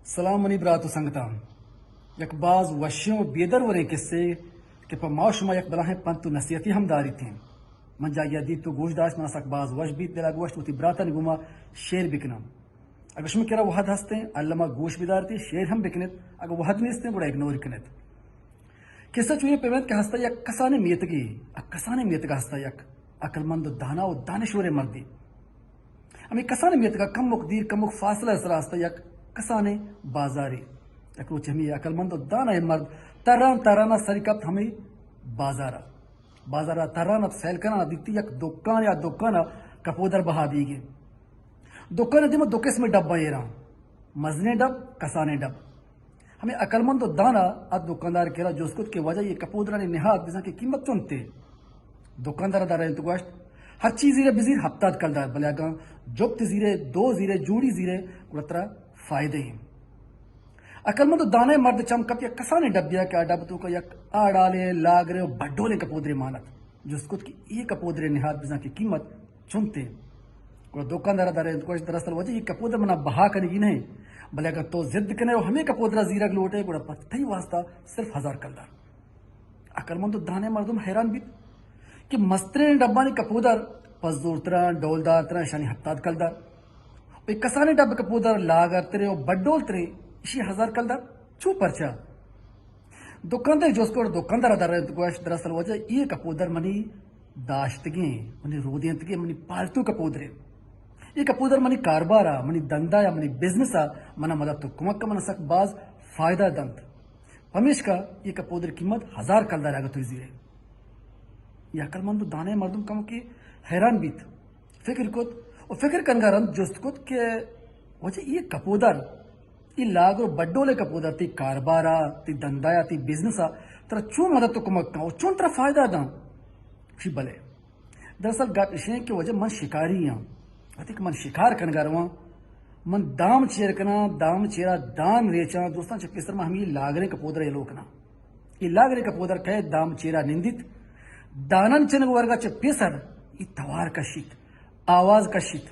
سلام منی براتو سنگتان یک باز وشیوں بیدر ورے قصے کہ پا معاشما یک بلاہیں پنتو نصیحتی ہم داری تھیں من جا دید تو گوش داشت من سک باز وش بیت دلا گوشت وتی براتا نگوما شیر بکنم اگر شما کرا وحد ہستے ہیں اللہ ما گوش بیدار تھی شیر ہم بکنت اگر وحد نیستے ہیں بڑا اگنور کنت قصہ چوئے پیوند کہ ہستا یک کسانے میتگی کسانے میتگا ہستا یک عقل مند و دانا و دانشور مردی ہمیں کسانے میتگا کم مک دیر کم مک فاصلہ اس راستا یک کسانے بازاری یک روچ ہمیں عقل مند و دانا مرد تران ترانا سری کبت ہمیں بازارا ترانا سیل کرنا دیکھتی یک دکان یا دکانا کپودر بہا دی گے دکان دیما دو قسم ڈبا یہ رہا مزنے ڈب کسانے ڈب ہمیں عقل مند و دانا اد دکاندار کہہ رہا جو اس کے وجہ یہ کپودرانی نہاد بزن کی قیمت چنتے دکاندار دارا انتگوشت ہر چیز زیرے بزیر ہفتاد کل دار بلے گا جبت زیرے دو زیرے جوڑی زیرے گلترا فائدے ہیں عقل مند و دانے مرد چمکپ یا کسانے ڈب دیا کہ ڈب تو کا یک آڑالے لاگرے بڈولے کپودرے مانت جو اس کی یہ کپودرے نہاد بزن کی قیمت چنتے دکاندار دارا انتگوشت دراصل وجہ یہ کپودر منا بہا کرنے کی نہیں بلے اگر تو ضد کنے ہمیں کپودرا زیرہ گلوٹے گوڑا پتھئی واسطہ صرف 1000 کلدار عقل مند و دانے مردم حیران بیت کہ مسترین ڈبانی کپودر پس زورتران ڈولدار تران شانی ہفتاد کلدار وی کسانے ڈب کپودر لاغر ترے و بڈول ترے اسی 1000 کلدار چو پرچا دکاندار جو اس کو دکاندار دار گوشت دراصل وجہ یہ کپودر منی داشتگیں منی رودیتگیں منی پالتو کپودرے یہ کپودر منی کاربارا منی دندا یا منی بزنسا منا مدد تو کمک کا منا سک باز فائدہ دند ہمیش کا یہ کپودر قیمت 1000 کلدار آگا توی زیرے یہ عقل مند دانے مردم کم کی حیران بیت فکر کت اور فکر کنگا رند جست کت کہ وجہ یہ کپودر یہ لاغر بڈولے کپودر تی کاربارا تی دندایا تی بزنسا ترہ چون مدد تو کمک کا اور چون ترہ فائدہ دان شی بلے دراصل گات اشیں کہ وجہ من شکاری ہیں وقتی کہ من شکار کنگا رواں من دام چیر کنا دام چیرا دام ریچا دوستان چکسر میں ہم یہ لاغرے کپودر یہ لوکنا یہ لاغرے کپودر کہے دام چیرا نندت دانن چنگ ورگا چھ پیسر یہ توار کا شیت آواز کا شیت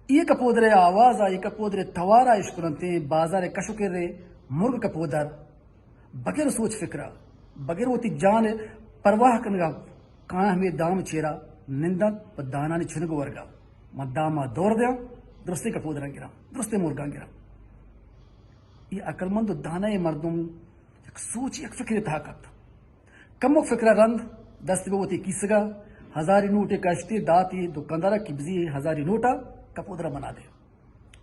یہ کپودر آواز یہ کپودر توارا اشکرنتے بازار کشو کر رہے مرگ کپودر بغیر سوچ فکرہ بغیر ہوتی جان پرواہ کنگا کہاں ہمیں دام چیرا نندن پا دانانی چنگ ورگا ما داما دور دیا درستے کپودران گرا درستے مرگان گرا یہ عقل مند و دانائی مردم یک سوچ یک فکر طاقت کمک فکر رند دست بے ہوتی کیسگا 1000 نوٹے کاشتے داتی دکاندارا کی بزی 1000 نوٹا کپودرہ بنا دے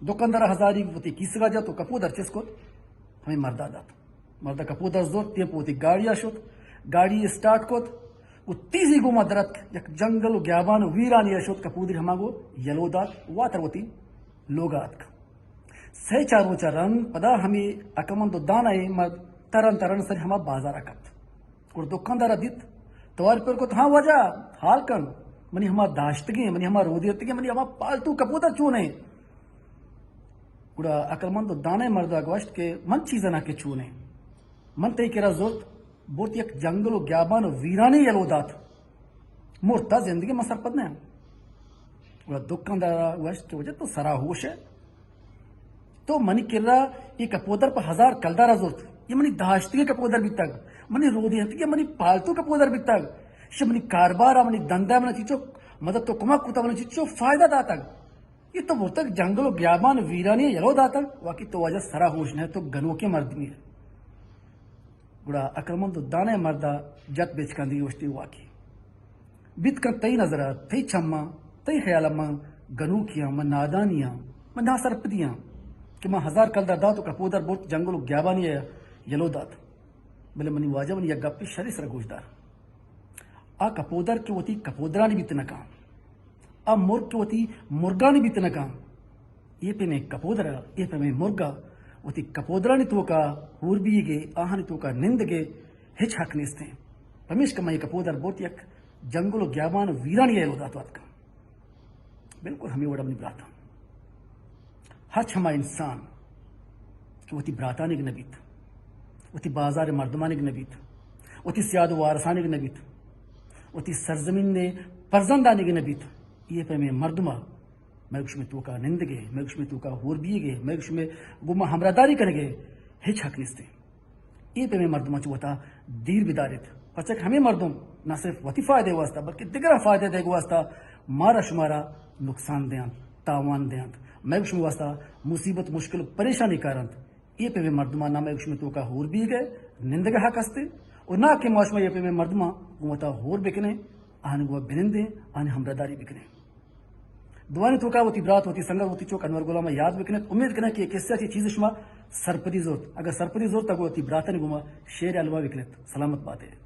دکاندارا 1000 ہوتی کیسگا جا تو کپودر چس کو ہمیں مردہ دات مردہ کپودر زور تیپ ہوتی گاڑیا شد گاڑی اسٹارٹ کو وہ تیزی گوما درت یک جنگل و گیابان ویرانی اشوت کپودر ہما گو یلو دات واتر ہوتی لوگات کا سی چارو چرن پدا ہمیں اکمند دانا مرد ترن سر ہما بازارا کت اور دکاندارا دیت توار پر کو ہاں وجہ حال کن منی ہما داشتگی منی ہما رودیتگی منی ہما پالتو کپودر چونے گوڑا اکمند دانا مرد گوشت کے من چیزا نہ کے چونے من تی کرا زورت بہت یک جنگل و گیابان و ویرانی یلو دات مرتا زندگی میں سرپد نہیں وہ دکاندار وشت کی وجہ تو سرا ہوش ہے تو منی کر رہا یہ کپودر پر 1000 کلدار ضرورت یہ منی داشتی کپودر بھی تک منی رودی ہنتی منی پالتو کپودر بھی تک شب منی کاربارا منی دندہ منی چیچو مدد تو کمک کتا منی چیچو فائدہ دا تک یہ تو بہت تک جنگل و گیابان ویرانی یلو دا تک واقعی تو وجہ سرا ہوش نہیں تو گنو کے مرد میر گوڑا عقل مند دانے مردہ جت بیچ کن دی وشتی واقعی بیت کن تی نظرہ تی چما تی خیال ما گنو کیا من نادانیاں من نا سرپ دیاں کہ میں 1000 کلدار دا تو کپودر بہت جنگل و گیابانی ہے یلو دات بلے منی واجہ منی یک گپی شری سر گوشدار آ کپودر کی ہوتی کپودرانی بیت نکام آ مرگ کی ہوتی مرگانی بیت نکام یہ پہ میں کپودر یہ پہ میں مرگا وتی کپودرانی تو کا ہور بھی گے آہانی تو کا نند گے ہچ حق نیستے ہیں پمیش کا میں کپودر بہت یک جنگل و گیابان و ویرانی ہے لودا تو کا بالکل ہمیں وڑا اپنی براتا ہر چھما انسان کہ وتی براتانی کے نبیت وتی بازار مردمانی کے نبیت وتی سیاد و وارثانی کے نبیت وتی سرزمین نے پرزندانی کے نبیت یہ پہ میں مردمہ میں گوش میں تو کا نندگے میں گوش میں تو کا ہور بیگے میں گوش میں گما ہمراہداری کرگے ہچ حق نستے یہ پہ میں مردمہ چوتا دیر بدارت پچک ہمیں مردم نہ صرف وتی فائدے واسطہ بلکہ دیگر فائدے دے واسطہ مارا شمارا نقصان دیاں تاوان دیاں میں گوش میں واسطہ مصیبت مشکل پریشانی کارنت یہ پہ میں مردمہ نہ میں گوش میں تو کا ہور بیگے نندگے حق ہستے اور نہ کہ معاشمہ یہ پہ میں مردمہ گوتا ہور بکنے آنے گوا بنندے آنے ہمراہداری بکنے دعائیں تو کا ہوتی برات ہوتی سنگت ہوتی چوک انور غلام یاد بکنے امید کرنا کہ کس سے چیز شما سرپدی زورت اگر سرپدی زورت تک ہوتی براتن گما شیر علوہ بکنے سلامت بات ہے